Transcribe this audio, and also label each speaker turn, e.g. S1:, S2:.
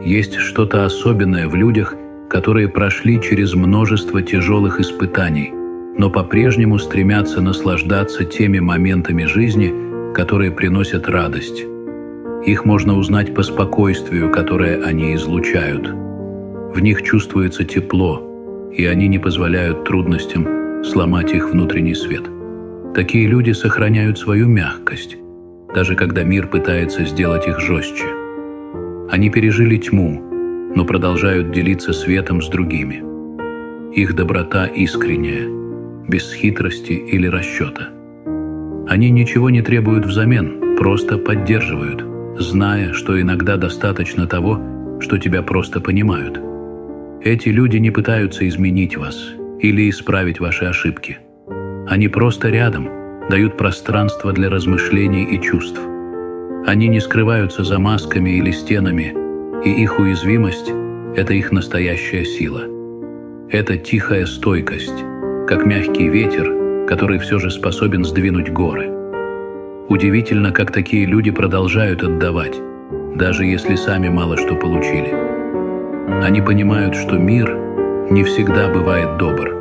S1: Есть что-то особенное в людях, которые прошли через множество тяжелых испытаний, но по-прежнему стремятся наслаждаться теми моментами жизни, которые приносят радость. Их можно узнать по спокойствию, которое они излучают. В них чувствуется тепло, и они не позволяют трудностям сломать их внутренний свет. Такие люди сохраняют свою мягкость, даже когда мир пытается сделать их жестче. Они пережили тьму, но продолжают делиться светом с другими. Их доброта искренняя, без хитрости или расчета. Они ничего не требуют взамен, просто поддерживают, зная, что иногда достаточно того, что тебя просто понимают. Эти люди не пытаются изменить вас или исправить ваши ошибки. Они просто рядом, дают пространство для размышлений и чувств. Они не скрываются за масками или стенами, и их уязвимость – это их настоящая сила. Это тихая стойкость, как мягкий ветер, который все же способен сдвинуть горы. Удивительно, как такие люди продолжают отдавать, даже если сами мало что получили. Они понимают, что мир не всегда бывает добр,